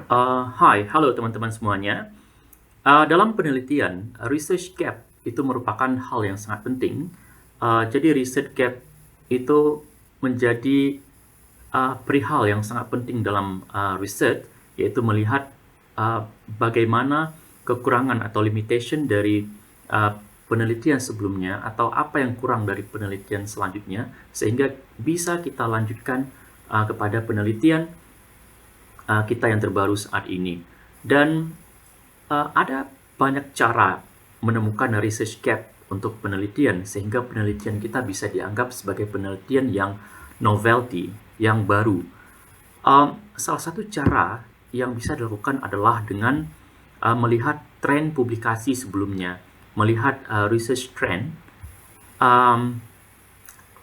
Halo teman-teman semuanya. Dalam penelitian, research gap itu merupakan hal yang sangat penting. Jadi research gap itu menjadi perihal yang sangat penting dalam research, yaitu melihat bagaimana kekurangan atau limitation dari penelitian sebelumnya atau apa yang kurang dari penelitian selanjutnya, sehingga bisa kita lanjutkan kepada penelitian kita yang terbaru saat ini. Dan ada banyak cara menemukan research gap untuk penelitian, sehingga penelitian kita bisa dianggap sebagai penelitian yang novelty, yang baru. Salah satu cara yang bisa dilakukan adalah dengan melihat tren publikasi sebelumnya, melihat research trend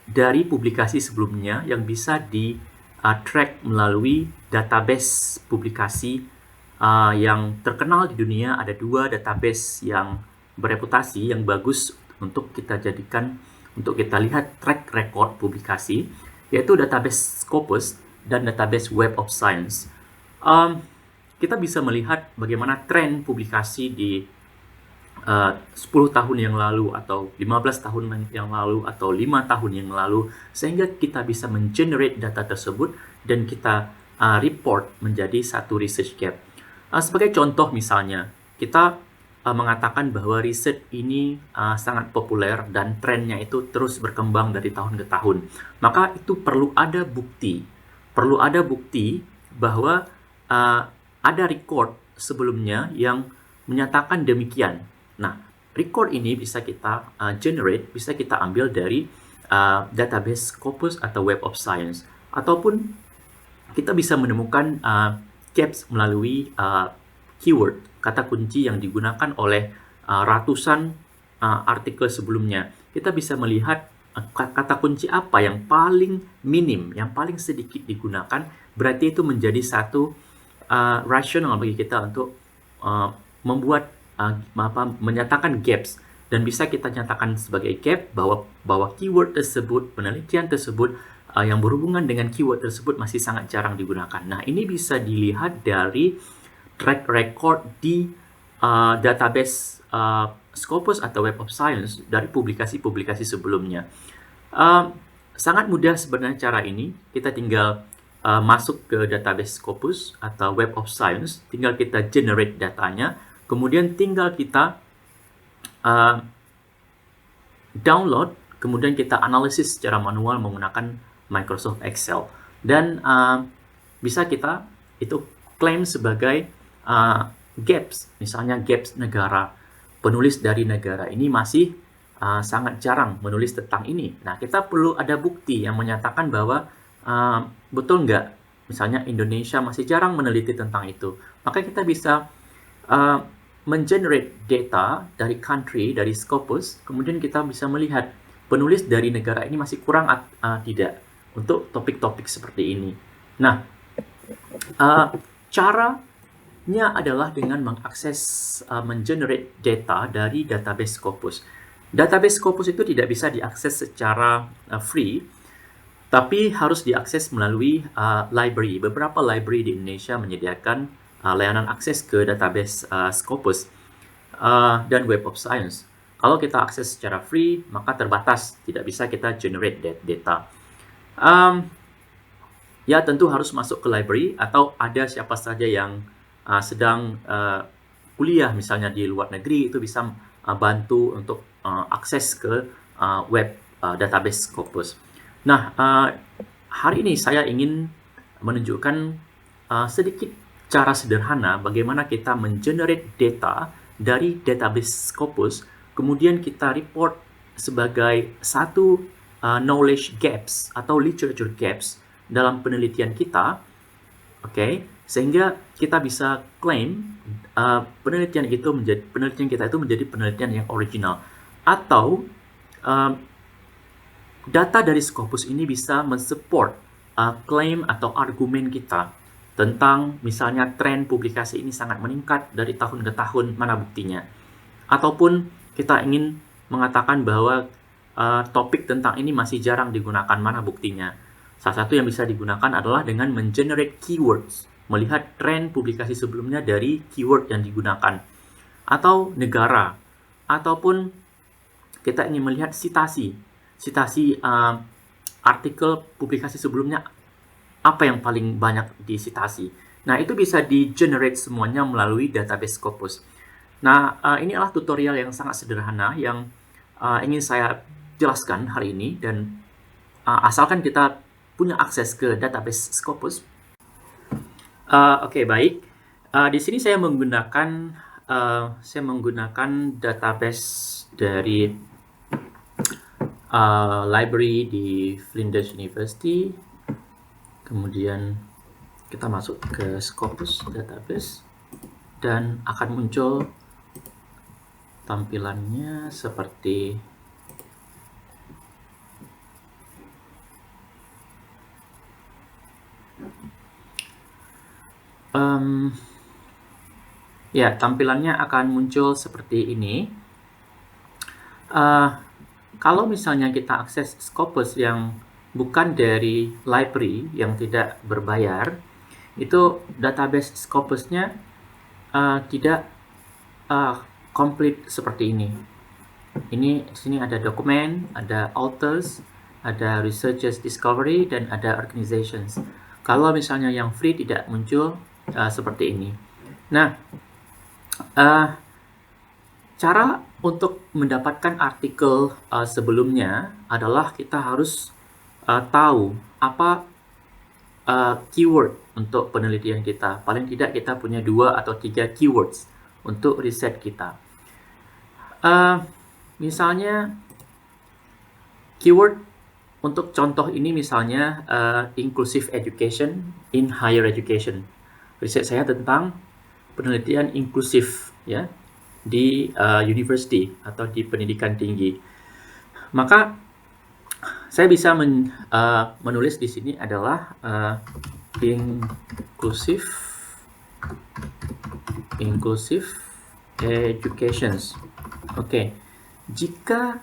dari publikasi sebelumnya yang bisa di-track melalui database publikasi yang terkenal di dunia. Ada dua database yang bereputasi, yang bagus untuk kita jadikan, untuk kita lihat track record publikasi, yaitu database Scopus dan database Web of Science. Kita bisa melihat bagaimana tren publikasi di 10 tahun yang lalu, atau 15 tahun yang lalu, atau 5 tahun yang lalu, sehingga kita bisa mengenerate data tersebut dan kita report menjadi satu research gap. Sebagai contoh misalnya, kita mengatakan bahwa riset ini sangat populer dan trennya itu terus berkembang dari tahun ke tahun. Maka itu perlu ada bukti bahwa ada record sebelumnya yang menyatakan demikian. Nah, record ini bisa kita generate, bisa kita ambil dari database Scopus atau Web of Science, ataupun kita bisa menemukan gaps melalui keyword, kata kunci yang digunakan oleh ratusan artikel sebelumnya. Kita bisa melihat kata kunci apa yang paling minim, yang paling sedikit digunakan, berarti itu menjadi satu rasional bagi kita untuk membuat menyatakan gaps, dan bisa kita nyatakan sebagai gap bahwa keyword tersebut, penelitian tersebut yang berhubungan dengan keyword tersebut masih sangat jarang digunakan. Nah, ini bisa dilihat dari track record di database Scopus atau Web of Science dari publikasi-publikasi sebelumnya. Sangat mudah sebenarnya cara ini. Kita tinggal masuk ke database Scopus atau Web of Science, tinggal kita generate datanya, kemudian tinggal kita download, kemudian kita analisis secara manual menggunakan Microsoft Excel, dan bisa kita itu klaim sebagai gaps. Misalnya gaps negara, penulis dari negara ini masih sangat jarang menulis tentang ini. Nah, kita perlu ada bukti yang menyatakan bahwa betul nggak, misalnya Indonesia masih jarang meneliti tentang itu. Maka kita bisa mengenerate data dari country, dari Scopus, kemudian kita bisa melihat penulis dari negara ini masih kurang tidak untuk topik-topik seperti ini. Nah, caranya adalah dengan mengakses, mengenerate data dari database Scopus. Database Scopus itu tidak bisa diakses secara free, tapi harus diakses melalui library. Beberapa library di Indonesia menyediakan layanan akses ke database Scopus dan Web of Science. Kalau kita akses secara free, maka terbatas, tidak bisa kita generate data. Ya, tentu harus masuk ke library, atau ada siapa saja yang sedang kuliah misalnya di luar negeri, itu bisa bantu untuk akses ke web database Scopus. Nah, hari ini saya ingin menunjukkan sedikit cara sederhana bagaimana kita mengenerate data dari database Scopus, kemudian kita report sebagai satu knowledge gaps atau literature gaps dalam penelitian kita, sehingga kita bisa klaim penelitian kita itu menjadi penelitian yang original, atau data dari Scopus ini bisa mensupport klaim atau argumen kita tentang misalnya tren publikasi ini sangat meningkat dari tahun ke tahun, mana buktinya. Ataupun kita ingin mengatakan bahwa topik tentang ini masih jarang digunakan, mana buktinya. Salah satu yang bisa digunakan adalah dengan mengenerate keywords. melihat tren publikasi sebelumnya dari keyword yang digunakan, atau negara, ataupun kita ingin melihat citasi artikel publikasi sebelumnya apa yang paling banyak disitasi. Nah, itu bisa di-generate semuanya melalui database Scopus. Nah, ini adalah tutorial yang sangat sederhana yang ingin saya jelaskan hari ini, dan asalkan kita punya akses ke database Scopus. Oke, baik. Di sini saya menggunakan database dari library di Flinders University. Kemudian kita masuk ke Scopus database dan akan muncul tampilannya seperti ya, tampilannya akan muncul seperti ini. Kalau misalnya kita akses Scopus yang bukan dari library yang tidak berbayar, itu database Scopusnya tidak komplit seperti ini. Ini di sini ada dokumen, ada authors, ada researchers discovery, dan ada organizations. Kalau misalnya yang free tidak muncul seperti ini. Nah, cara untuk mendapatkan artikel sebelumnya adalah kita harus tahu apa keyword untuk penelitian kita. Paling tidak kita punya 2 atau 3 keywords untuk riset kita. Misalnya keyword untuk contoh ini misalnya inclusive education in higher education. Riset saya tentang penelitian inklusif ya di university atau di pendidikan tinggi. Maka saya bisa menulis di sini adalah inclusive educations. Oke. Jika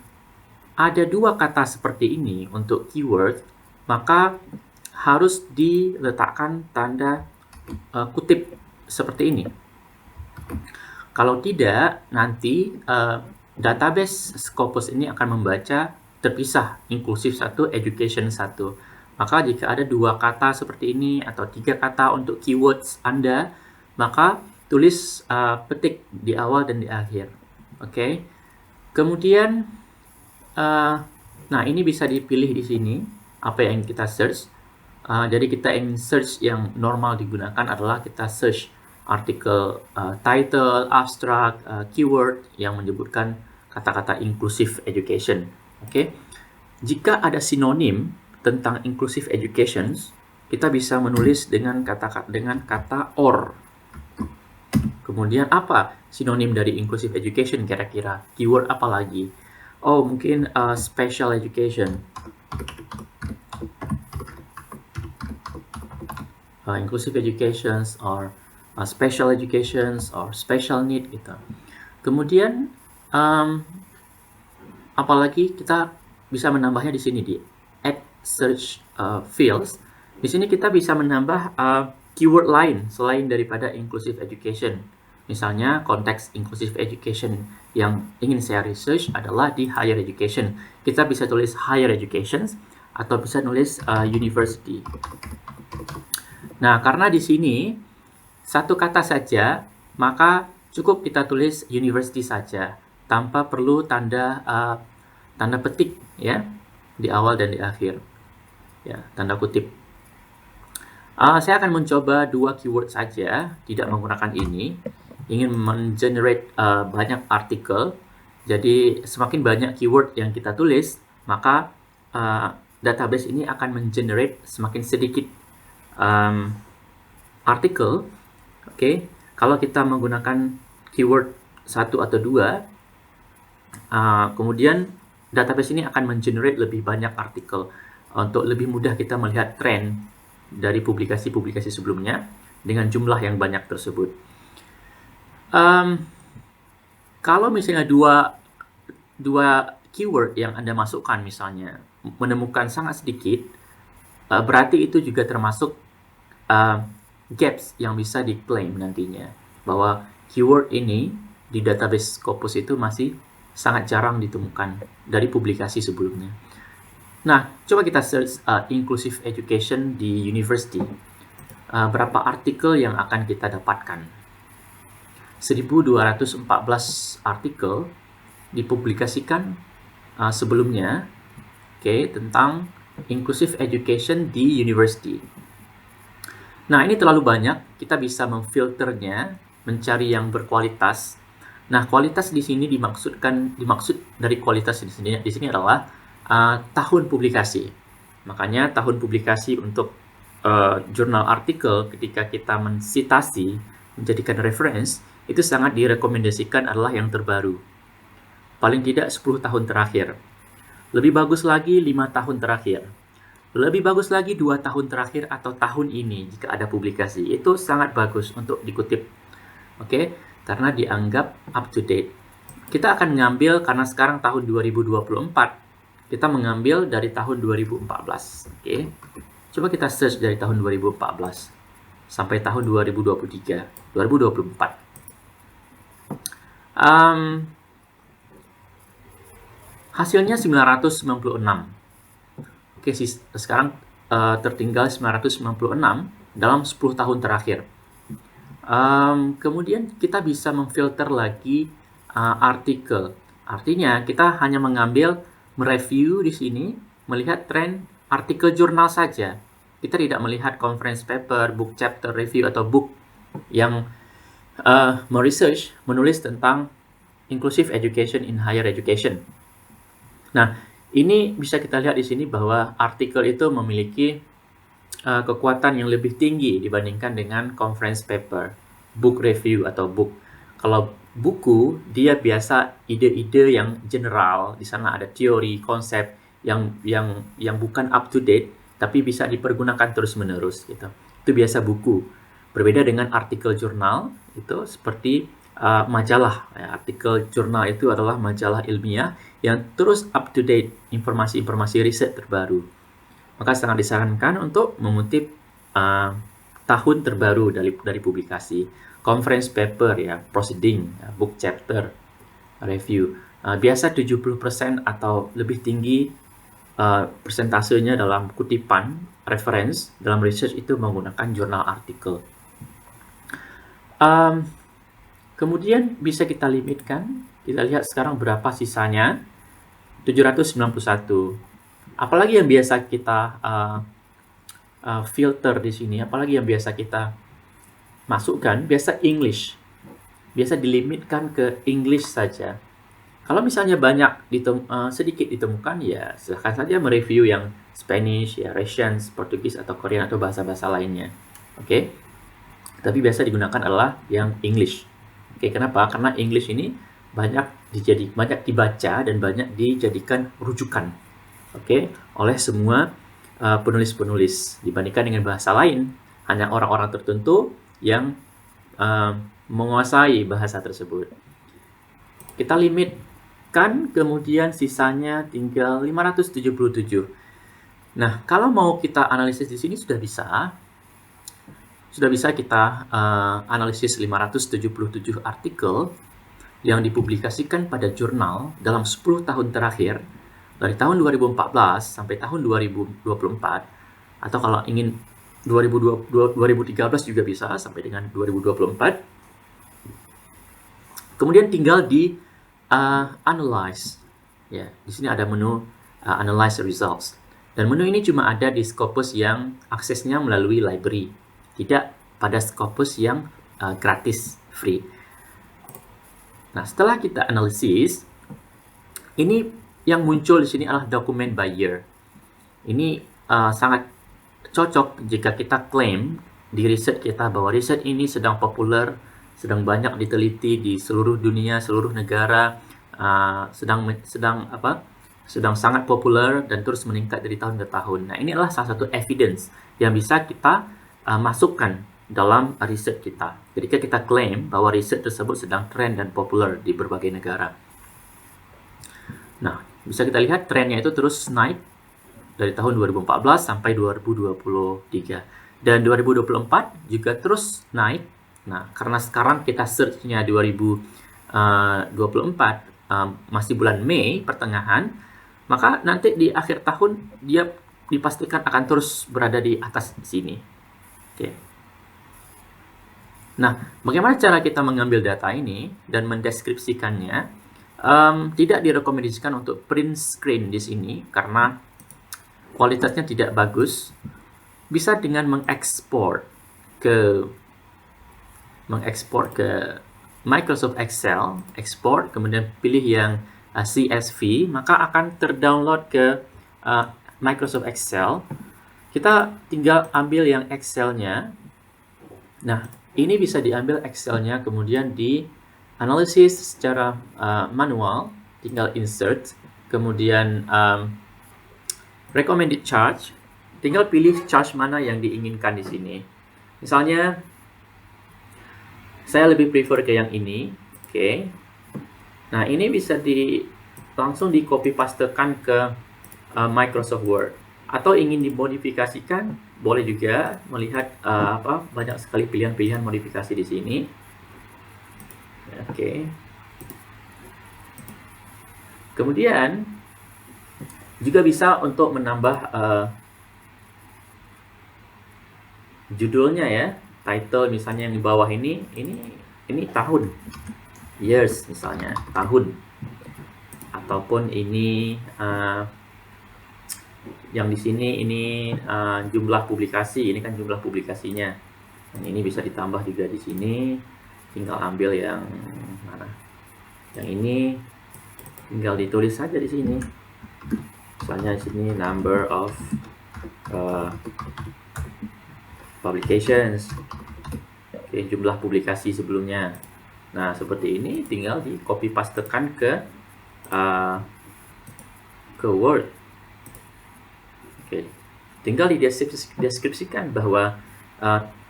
ada 2 kata seperti ini untuk keyword, maka harus diletakkan tanda kutip seperti ini. Kalau tidak, nanti database Scopus ini akan membaca terpisah inklusif 1, education 1. Maka jika ada 2 kata seperti ini atau 3 kata untuk keywords Anda, maka tulis petik di awal dan di akhir. Oke. Kemudian nah ini bisa dipilih di sini apa yang kita search. Jadi kita ingin search yang normal digunakan adalah kita search artikel title, abstract, keyword yang menyebutkan kata-kata inclusive education. Oke. Jika ada sinonim tentang inclusive education, kita bisa menulis dengan kata or. Kemudian apa sinonim dari inclusive education kira-kira? Keyword apa lagi? Oh, mungkin special education. Inclusive educations or special educations or special need gitu. Kemudian apalagi kita bisa menambahnya di sini di add search fields. Di sini kita bisa menambah keyword lain selain daripada inclusive education. Misalnya konteks inclusive education yang ingin saya research adalah di higher education. Kita bisa tulis higher education atau bisa nulis university. Nah, karena di sini satu kata saja, maka cukup kita tulis university saja tanpa perlu tanda petik ya di awal dan di akhir. Ya, tanda kutip. Saya akan mencoba 2 keyword saja, tidak menggunakan ini. Ingin men-generate banyak artikel. Jadi semakin banyak keyword yang kita tulis, maka database ini akan men-generate semakin sedikit artikel. Oke. Kalau kita menggunakan keyword 1 atau 2, kemudian database ini akan men-generate lebih banyak artikel untuk lebih mudah kita melihat tren dari publikasi-publikasi sebelumnya dengan jumlah yang banyak tersebut. Kalau misalnya dua keyword yang Anda masukkan misalnya menemukan sangat sedikit, berarti itu juga termasuk gaps yang bisa diklaim nantinya. Bahwa keyword ini di database Scopus itu masih sangat jarang ditemukan dari publikasi sebelumnya. Nah, coba kita search inclusive education di university. Berapa artikel yang akan kita dapatkan? 1214 artikel dipublikasikan sebelumnya, tentang inclusive education di university. Nah, ini terlalu banyak, kita bisa memfilternya, mencari yang berkualitas. Nah, kualitas di sini dimaksud dari kualitas di sini adalah tahun publikasi. Makanya tahun publikasi untuk jurnal artikel ketika kita mensitasi, menjadikan reference, itu sangat direkomendasikan adalah yang terbaru. Paling tidak 10 tahun terakhir. Lebih bagus lagi 5 tahun terakhir. Lebih bagus lagi 2 tahun terakhir atau tahun ini jika ada publikasi. Itu sangat bagus untuk dikutip. Oke, karena dianggap up to date. Kita akan mengambil, karena sekarang tahun 2024, kita mengambil dari tahun 2014. Oke. Coba kita search dari tahun 2014 sampai tahun 2023, 2024. Hasilnya 996. Oke, sekarang tertinggal 996 dalam 10 tahun terakhir. Kemudian kita bisa memfilter lagi artikel. Artinya kita hanya mengambil, mereview di sini, melihat tren artikel jurnal saja. Kita tidak melihat conference paper, book chapter review, atau book yang menulis tentang inclusive education in higher education. Nah, ini bisa kita lihat di sini bahwa artikel itu memiliki kekuatan yang lebih tinggi dibandingkan dengan conference paper, book review, atau book. Kalau buku, dia biasa ide-ide yang general, di sana ada teori, konsep yang bukan up to date, tapi bisa dipergunakan terus-menerus gitu. Itu biasa buku. Berbeda dengan artikel jurnal, itu seperti majalah. Artikel jurnal itu adalah majalah ilmiah yang terus up to date informasi-informasi riset terbaru. Maka sangat disarankan untuk mengutip tahun terbaru dari publikasi. Conference paper, proceeding, book chapter, review. Biasa 70% atau lebih tinggi persentasenya dalam kutipan, reference, dalam research itu menggunakan jurnal artikel. Kemudian bisa kita limitkan, kita lihat sekarang berapa sisanya, 791. Apalagi yang biasa kita filter di sini, apalagi yang biasa kita masukkan, biasa English. Biasa dilimitkan ke English saja. Kalau misalnya banyak sedikit ditemukan, ya silahkan saja mereview yang Spanish, Russian, Portugis, atau Korean, atau bahasa-bahasa lainnya. Oke? Tapi biasa digunakan adalah yang English. Oke, kenapa? Karena English ini banyak dibaca dan banyak dijadikan rujukan, oleh semua penulis-penulis dibandingkan dengan bahasa lain. Hanya orang-orang tertentu yang menguasai bahasa tersebut. Kita limitkan, kemudian sisanya tinggal 577. Nah, kalau mau kita analisis di sini sudah bisa kita analisis 577 artikel yang dipublikasikan pada jurnal dalam 10 tahun terakhir, dari tahun 2014 sampai tahun 2024, atau kalau ingin 2013 juga bisa sampai dengan 2024. Kemudian tinggal di analyze. Ya, di sini ada menu analyze results. Dan menu ini cuma ada di Scopus yang aksesnya melalui library, tidak pada Scopus yang gratis, free. Nah, setelah kita analisis, ini yang muncul di sini adalah dokumen by year. Ini sangat cocok jika kita klaim di riset kita bahwa riset ini sedang populer, sedang banyak diteliti di seluruh dunia, seluruh negara, sedang sangat populer dan terus meningkat dari tahun ke tahun. Nah, ini adalah salah satu evidence yang bisa kita masukkan dalam riset kita. Ketika kita klaim bahwa riset tersebut sedang trend dan populer di berbagai negara. Nah, bisa kita lihat trennya itu terus naik dari tahun 2014 sampai 2023. Dan 2024 juga terus naik. Nah, karena sekarang kita search-nya 2024, masih bulan Mei pertengahan, maka nanti di akhir tahun dia dipastikan akan terus berada di atas sini. Oke. Nah, bagaimana cara kita mengambil data ini dan mendeskripsikannya? Tidak direkomendasikan untuk print screen di sini karena kualitasnya tidak bagus. Bisa dengan mengekspor ke Microsoft Excel, export, kemudian pilih yang CSV, maka akan terdownload ke Microsoft Excel. Kita tinggal ambil yang Excel-nya. Nah, ini bisa diambil Excel-nya, kemudian di analisis secara manual, tinggal insert, kemudian recommended charge, tinggal pilih charge mana yang diinginkan di sini. Misalnya, saya lebih prefer ke yang ini. Oke. Nah, ini bisa langsung di copy pastekan ke Microsoft Word. Atau ingin dimodifikasikan, boleh juga melihat banyak sekali pilihan-pilihan modifikasi di sini. Oke. Kemudian juga bisa untuk menambah judulnya ya, title misalnya yang di bawah ini tahun, years misalnya, tahun, ataupun ini yang di sini ini jumlah publikasi, ini kan jumlah publikasinya. Dan ini bisa ditambah juga di sini, tinggal ambil yang mana, yang ini tinggal ditulis saja di sini. Misalnya di sini number of publications, oke, jumlah publikasi sebelumnya. Nah, seperti ini tinggal di copy pastekan ke Word. Oke, tinggal dideskripsikan bahwa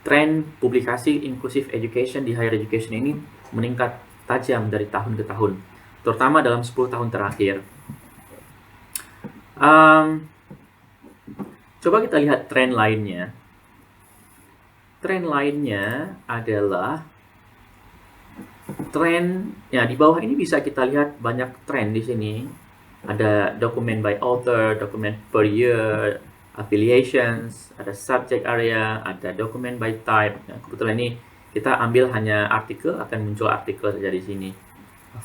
tren publikasi inclusive education di higher education ini meningkat tajam dari tahun ke tahun, terutama dalam 10 tahun terakhir. Coba kita lihat tren lainnya. Tren lainnya adalah tren, ya di bawah ini bisa kita lihat banyak tren di sini. Ada document by author, document per year, affiliations, ada subject area, ada document by type. Nah, kebetulan ini kita ambil hanya artikel, akan muncul artikel saja di sini.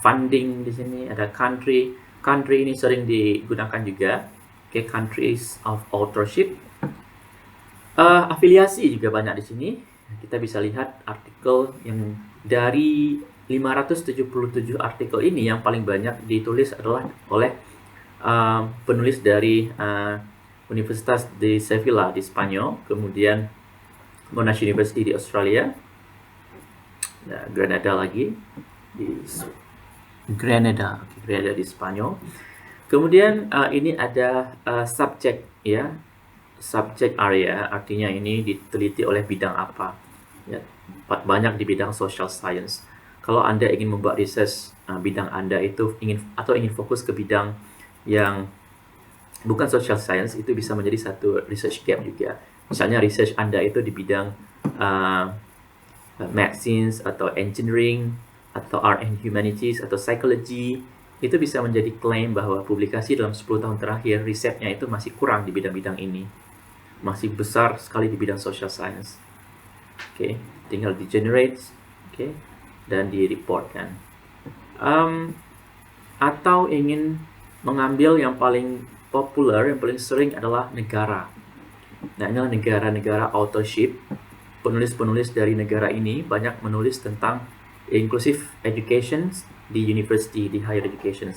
Funding di sini, ada country. Country ini sering digunakan juga. Oke, countries of authorship. Afiliasi juga banyak di sini. Kita bisa lihat artikel yang dari 577 artikel ini yang paling banyak ditulis adalah oleh penulis dari Universitas de Sevilla di Spanyol, kemudian Monash University di Australia, nah, Granada lagi di Granada di Spanyol. Kemudian ini ada subject ya. Subject area, artinya ini diteliti oleh bidang apa ya, banyak di bidang social science. Kalau Anda ingin membuat research bidang Anda itu ingin fokus ke bidang yang bukan social science, itu bisa menjadi satu research gap juga. Misalnya research Anda itu di bidang medicine atau engineering atau art and humanities atau psychology, itu bisa menjadi klaim bahwa publikasi dalam 10 tahun terakhir risetnya itu masih kurang di bidang-bidang ini. Masih besar sekali di bidang social science. Oke, tinggal di generate, oke, dan di reportkan. Atau ingin mengambil yang paling populer, yang paling sering adalah negara. Nah, inilah negara-negara authorship. Penulis-penulis dari negara ini banyak menulis tentang inclusive education di university, di higher education.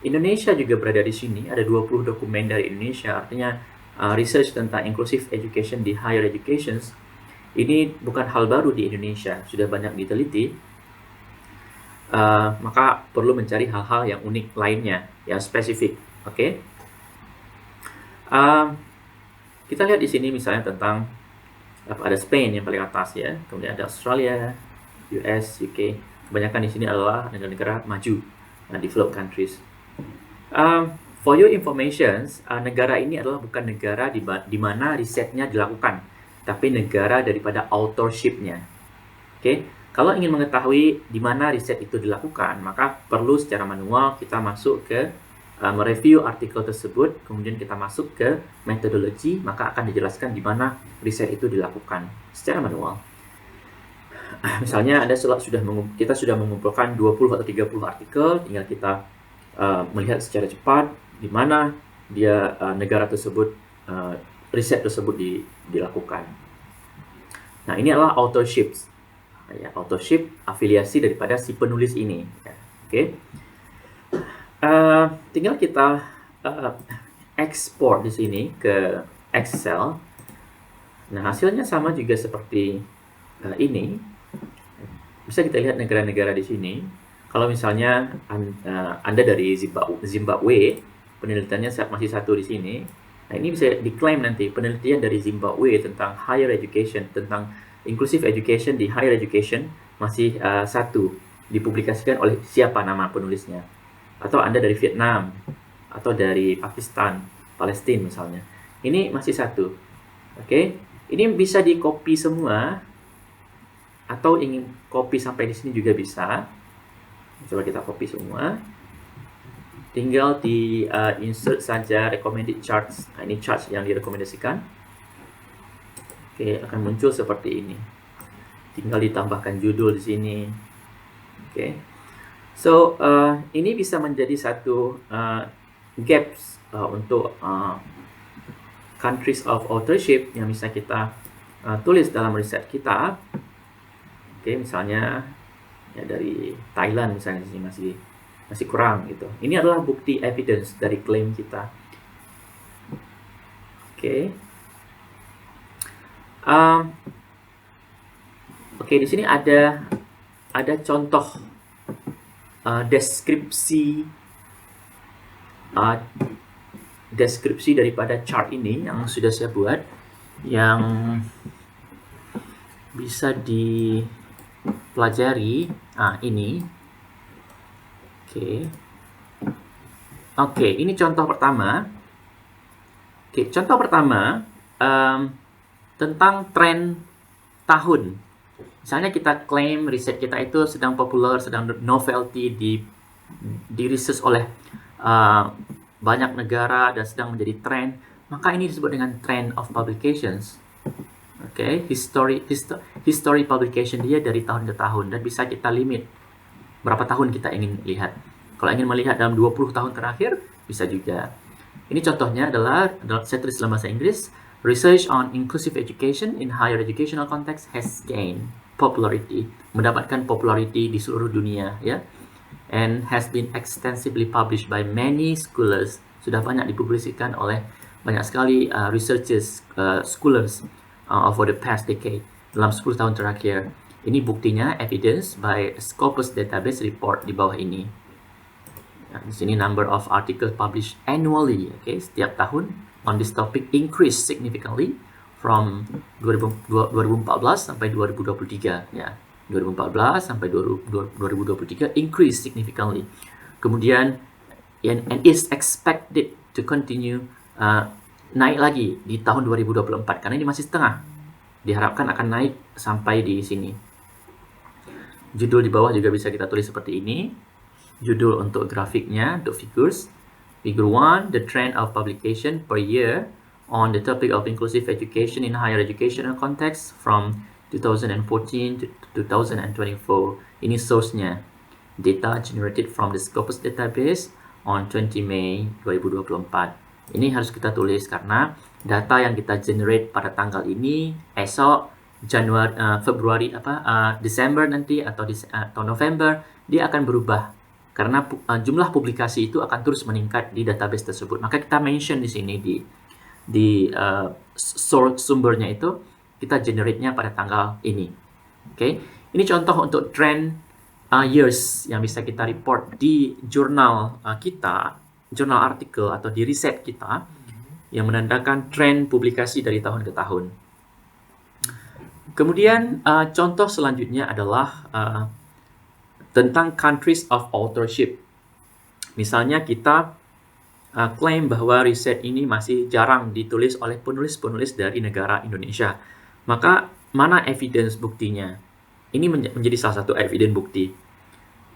Indonesia juga berada di sini, ada 20 dokumen dari Indonesia, artinya research tentang inclusive education di higher education ini bukan hal baru di Indonesia, sudah banyak diteliti. Maka perlu mencari hal-hal yang unik lainnya, yang spesifik. Oke. Kita lihat di sini misalnya tentang ada Spain yang paling atas ya, kemudian ada Australia, US, UK. Kebanyakan di sini adalah negara-negara maju, developed countries. For your information, negara ini adalah bukan negara di mana risetnya dilakukan, tapi negara daripada authorship-nya. Oke, kalau ingin mengetahui di mana riset itu dilakukan, maka perlu secara manual kita masuk ke mereview artikel tersebut, kemudian kita masuk ke metodologi, maka akan dijelaskan di mana riset itu dilakukan secara manual. Misalnya kita sudah mengumpulkan 20 atau 30 artikel, tinggal kita melihat secara cepat di mana dia negara tersebut riset tersebut dilakukan. Nah, ini adalah authorship. Ya, authorship afiliasi daripada si penulis ini. Ya, oke. Tinggal kita ekspor di sini ke Excel. Nah, hasilnya sama juga seperti ini. Bisa kita lihat negara-negara di sini. Kalau misalnya Anda dari Zimbabwe, penelitiannya masih satu di sini. Nah, ini bisa diklaim nanti penelitian dari Zimbabwe tentang higher education, tentang inclusive education di higher education masih satu, dipublikasikan oleh siapa nama penulisnya. Atau Anda dari Vietnam, atau dari Pakistan, Palestina misalnya. Ini masih satu. Oke, ini bisa di copy semua, atau ingin copy sampai di sini juga bisa. Coba kita copy semua. Tinggal di insert saja recommended charts. Nah, ini charts yang direkomendasikan. Oke, akan muncul seperti ini. Tinggal ditambahkan judul di sini. Oke. So, ini bisa menjadi satu gaps untuk countries of authorship yang bisa kita tulis dalam riset kita. Oke, misalnya ya dari Thailand misalnya di sini masih kurang gitu. Ini adalah bukti evidence dari klaim kita. Oke. Oke, di sini ada contoh deskripsi daripada chart ini yang sudah saya buat, yang bisa dipelajari. Ini. Oke, ini contoh pertama. Oke, contoh pertama tentang tren tahun. Misalnya kita klaim riset kita itu sedang populer, sedang novelty di research oleh banyak negara dan sedang menjadi tren, maka ini disebut dengan trend of publications. Oke, history publication dia dari tahun ke tahun, dan bisa kita limit berapa tahun kita ingin lihat. Kalau ingin melihat dalam 20 tahun terakhir, bisa juga. Ini contohnya adalah saya tulis dalam bahasa Inggris. Research on inclusive education in higher educational context has gained popularity, mendapatkan popularity di seluruh dunia, ya, and has been extensively published by many scholars. Sudah banyak dipublikasikan oleh banyak sekali researchers, scholars over the past decade, dalam 10 tahun terakhir. Ini buktinya, evidence by Scopus Database Report di bawah ini. Nah, di sini number of articles published annually, setiap tahun on this topic increased significantly from 2014 sampai 2023, ya. 2014 sampai 2023 increased significantly. Kemudian and is expected to continue naik lagi di tahun 2024 karena ini masih setengah. Diharapkan akan naik sampai di sini. Judul di bawah juga bisa kita tulis seperti ini. Judul untuk grafiknya, the figures. Figure 1, the trend of publication per year on the topic of inclusive education in higher educational context from 2014 to 2024. Ini source-nya. Data generated from the Scopus database on 20 Mei 2024. Ini harus kita tulis karena data yang kita generate pada tanggal ini, esok Desember nanti atau November, dia akan berubah karena jumlah publikasi itu akan terus meningkat di database tersebut. Maka kita mention di sini di source sumbernya itu kita generate-nya pada tanggal ini. Oke. Ini contoh untuk trend years yang bisa kita report di jurnal kita, jurnal artikel atau di riset kita yang menandakan tren publikasi dari tahun ke tahun. Kemudian contoh selanjutnya adalah tentang countries of authorship. Misalnya kita klaim bahwa riset ini masih jarang ditulis oleh penulis-penulis dari negara Indonesia. Maka mana evidence buktinya? Ini menjadi salah satu evidence bukti.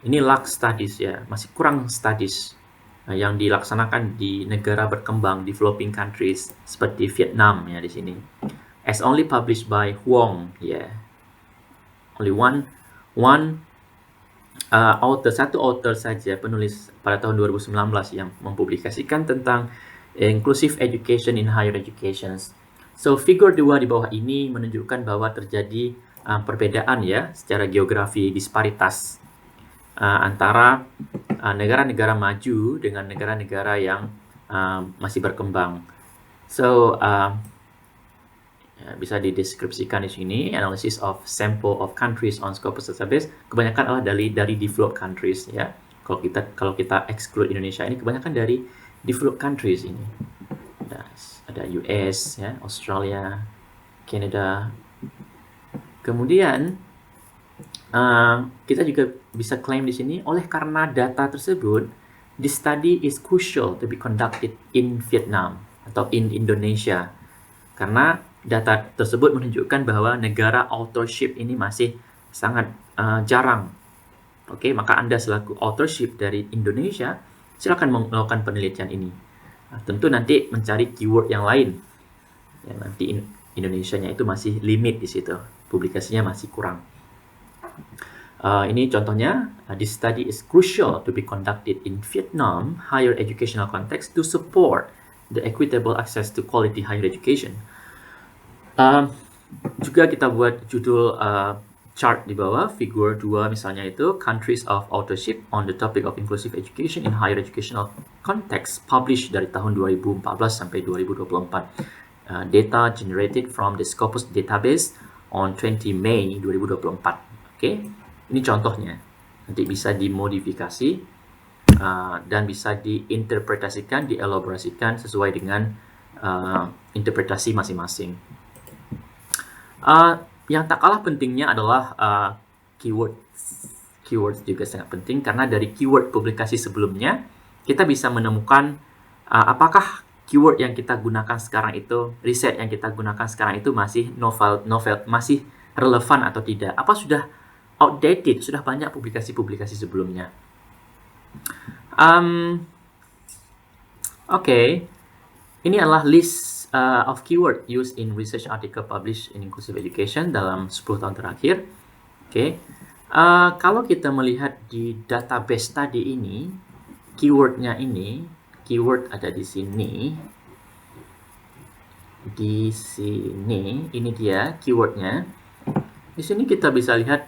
Ini lack studies ya, masih kurang studies yang dilaksanakan di negara berkembang, developing countries seperti Vietnam ya di sini. As only published by Huang ya. Only satu author saja, penulis pada tahun 2019 yang mempublikasikan tentang inclusive education in higher education. So, figur 2 di bawah ini menunjukkan bahwa terjadi perbedaan ya secara geografi, disparitas antara negara-negara maju dengan negara-negara yang masih berkembang. So, bisa dideskripsikan di sini, analysis of sample of countries on Scopus database kebanyakan adalah dari developed countries ya. Kalau kita exclude Indonesia, ini kebanyakan dari developed countries ini. Ada US ya, Australia, Canada. Kemudian kita juga bisa klaim di sini, oleh karena data tersebut, this study is crucial to be conducted in Vietnam atau in Indonesia. Karena data tersebut menunjukkan bahwa negara authorship ini masih sangat jarang. Oke, maka Anda selaku authorship dari Indonesia, silakan melakukan penelitian ini. Tentu nanti mencari keyword yang lain. Ya, nanti Indonesianya itu masih limit di situ. Publikasinya masih kurang. Ini contohnya, this study is crucial to be conducted in Vietnam higher educational context to support the equitable access to quality higher education. Juga kita buat judul chart di bawah, figur 2 misalnya itu, countries of authorship on the topic of inclusive education in higher educational context, published dari tahun 2014 sampai 2024. Data generated from the Scopus database on 20 May 2024. Oke, ini contohnya. Nanti bisa dimodifikasi dan bisa diinterpretasikan, dielaborasikan sesuai dengan interpretasi masing-masing. Yang tak kalah pentingnya adalah keyword. Keyword juga sangat penting karena dari keyword publikasi sebelumnya kita bisa menemukan apakah keyword yang kita gunakan sekarang itu, riset yang kita gunakan sekarang itu masih novel masih relevan atau tidak. Apa sudah outdated, sudah banyak publikasi-publikasi sebelumnya. Oke. Ini adalah list of keyword used in research article published in inclusive education dalam 10 tahun terakhir. Oke. Kalau kita melihat di database tadi ini, keywordnya ini, keyword ada di sini. Di sini, ini dia keywordnya. Di sini kita bisa lihat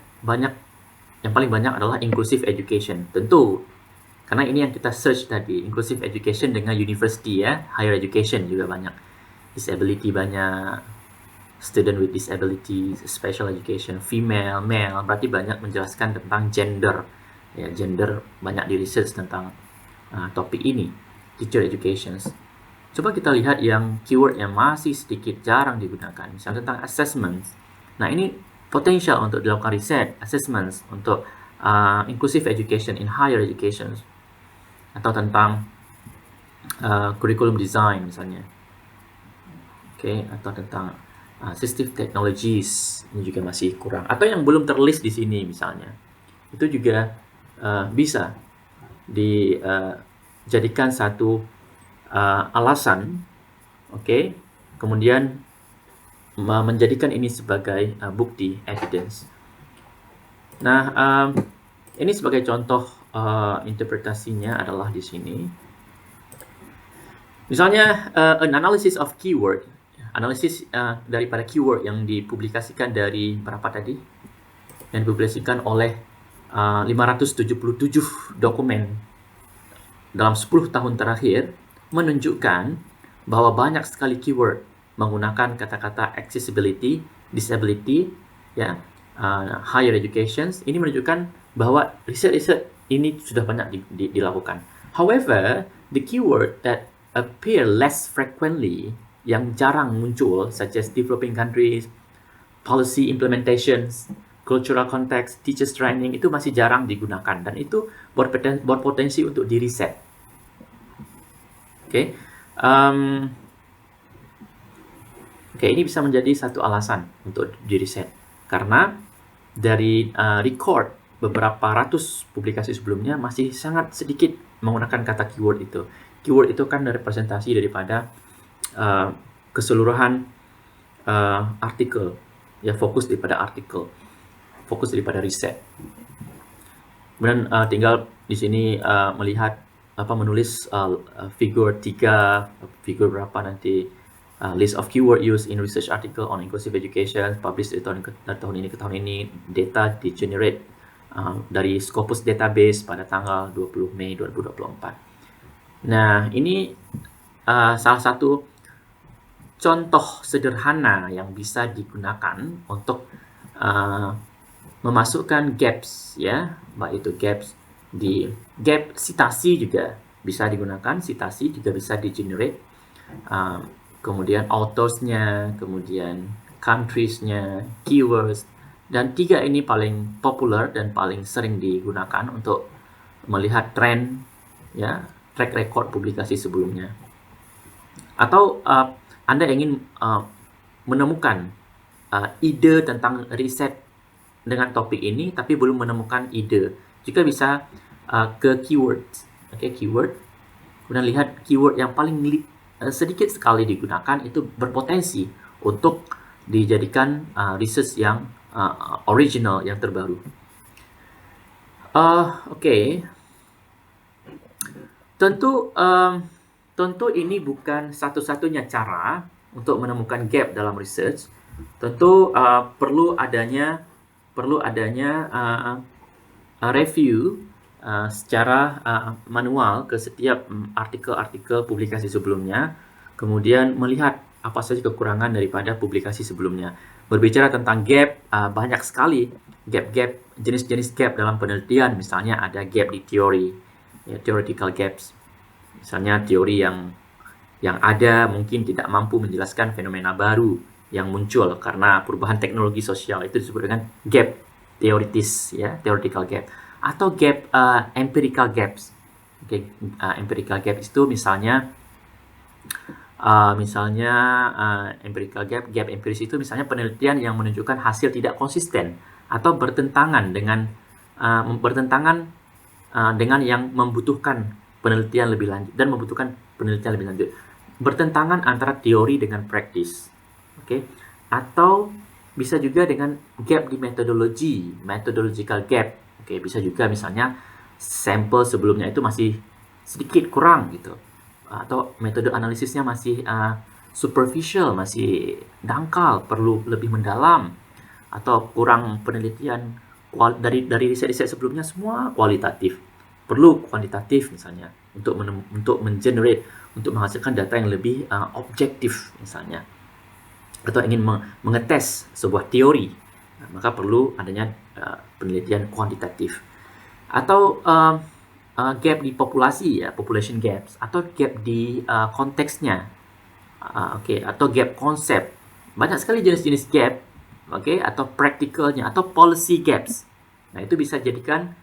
yang paling banyak adalah inclusive education. Tentu, karena ini yang kita search tadi, inclusive education dengan university ya, higher education juga banyak. Disability banyak, student with disability, special education, female, male, berarti banyak menjelaskan tentang gender. Ya, gender banyak di research tentang topik ini, teacher education. Coba kita lihat yang keyword yang masih sedikit jarang digunakan, misalnya tentang assessment. Nah, ini potensial untuk dilakukan riset, assessments untuk inclusive education in higher education. Atau tentang curriculum design misalnya. Oke, atau tentang assistive technologies, ini juga masih kurang. Atau yang belum terlist di sini misalnya. Itu juga bisa dijadikan satu alasan, oke, kemudian menjadikan ini sebagai bukti, evidence. Nah, ini sebagai contoh interpretasinya adalah di sini. Misalnya, an analysis of keyword, analisis daripada keyword yang dipublikasikan dari berapa tadi? Yang dipublikasikan oleh 577 dokumen dalam 10 tahun terakhir menunjukkan bahwa banyak sekali keyword menggunakan kata-kata accessibility, disability, ya, higher education. Ini menunjukkan bahwa riset-riset ini sudah banyak dilakukan. However, the keyword that appear less frequently, yang jarang muncul, such as developing countries, policy implementations, cultural context, teachers training, itu masih jarang digunakan. Dan itu berpotensi untuk di-riset. Oke. Oke, ini bisa menjadi satu alasan untuk di riset. Karena dari record beberapa ratus publikasi sebelumnya masih sangat sedikit menggunakan kata keyword itu. Keyword itu kan representasi daripada keseluruhan artikel, ya, fokus daripada artikel, fokus daripada riset. Kemudian tinggal di sini melihat menulis figur 3, figur berapa nanti, list of keyword used in research article on inclusive education published dari tahun ini ke tahun ini, data di generate dari Scopus database pada tanggal 20 Mei 2024. Nah, ini salah satu contoh sederhana yang bisa digunakan untuk memasukkan gaps, ya, baik itu gaps di gap citasi juga bisa digunakan, citasi juga bisa di generate, kemudian authors-nya, kemudian countries-nya, keywords, dan 3 ini paling populer dan paling sering digunakan untuk melihat tren, ya, track record publikasi sebelumnya. Atau Anda ingin menemukan ide tentang riset dengan topik ini tapi belum menemukan ide, juga bisa ke keyword, keyword, kemudian lihat keyword yang paling sedikit sekali digunakan itu berpotensi untuk dijadikan research yang original, yang terbaru. Tentu ini bukan satu-satunya cara untuk menemukan gap dalam research. Tentu perlu adanya review secara manual ke setiap artikel-artikel publikasi sebelumnya, kemudian melihat apa saja kekurangan daripada publikasi sebelumnya. Berbicara tentang gap, banyak sekali gap-gap, jenis-jenis gap dalam penelitian. Misalnya ada gap di teori, ya, theoretical gaps. Misalnya teori yang ada mungkin tidak mampu menjelaskan fenomena baru yang muncul karena perubahan teknologi sosial, itu disebut dengan gap teoritis, ya, theoretical gap. Atau gap empirical gaps. Empirical gap itu misalnya empirical gap empiris itu misalnya penelitian yang menunjukkan hasil tidak konsisten atau bertentangan dengan yang membutuhkan penelitian lebih lanjut dan membutuhkan penelitian lebih lanjut. Bertentangan antara teori dengan praktis. Atau bisa juga dengan gap di metodologi, methodological gap. Bisa juga misalnya sampel sebelumnya itu masih sedikit kurang gitu. Atau metode analisisnya masih superficial, masih dangkal, perlu lebih mendalam. Atau kurang penelitian dari riset-riset sebelumnya semua kualitatif. Perlu kuantitatif misalnya untuk mengenerate, untuk menghasilkan data yang lebih objektif misalnya. Atau ingin mengetes sebuah teori, maka perlu adanya penelitian kuantitatif. Atau gap di populasi, ya, population gaps, atau gap di konteksnya, atau gap konsep. Banyak sekali jenis-jenis gap, atau practicalnya, atau policy gaps. Nah, itu bisa jadikan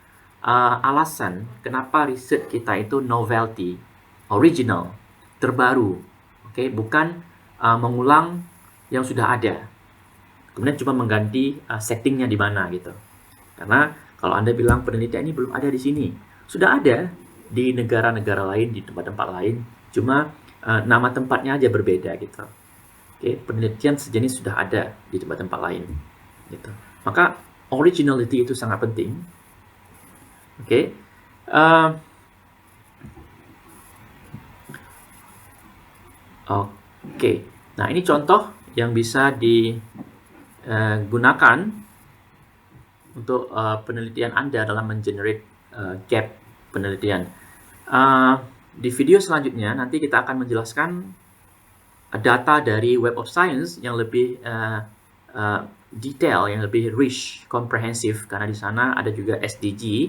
alasan kenapa riset kita itu novelty, original, terbaru, bukan mengulang yang sudah ada, kemudian cuma mengganti settingnya di mana gitu. Karena kalau Anda bilang penelitian ini belum ada di sini, sudah ada di negara-negara lain, di tempat-tempat lain, cuma nama tempatnya aja berbeda gitu. Penelitian sejenis sudah ada di tempat-tempat lain gitu. Maka originality itu sangat penting. Nah, ini contoh yang bisa digunakan untuk penelitian Anda dalam mengenerate gap penelitian. Di video selanjutnya nanti kita akan menjelaskan data dari Web of Science yang lebih detail, yang lebih rich, komprehensif, karena di sana ada juga SDG,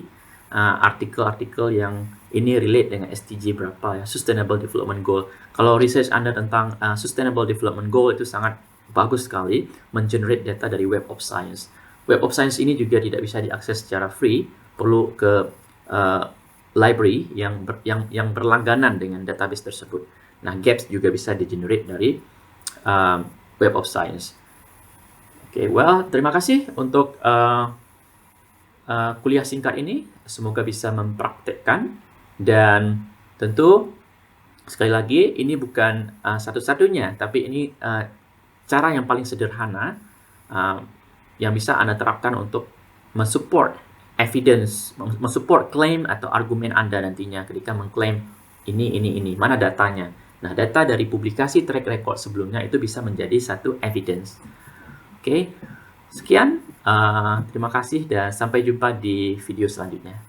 artikel-artikel yang ini relate dengan SDG berapa, ya, Sustainable Development Goal. Kalau research Anda tentang Sustainable Development Goal itu sangat bagus sekali mengenerate data dari Web of Science. Web of Science ini juga tidak bisa diakses secara free, perlu ke library yang berlangganan dengan database tersebut. Nah, gaps juga bisa di-generate dari Web of Science. Oke, well, terima kasih untuk kuliah singkat ini. Semoga bisa mempraktekkan, dan tentu sekali lagi ini bukan satu-satunya, tapi ini cara yang paling sederhana yang bisa Anda terapkan untuk mensupport evidence, mensupport klaim atau argumen Anda nantinya ketika mengklaim ini, mana datanya. Nah, data dari publikasi track record sebelumnya itu bisa menjadi satu evidence. Oke, sekian. Terima kasih dan sampai jumpa di video selanjutnya.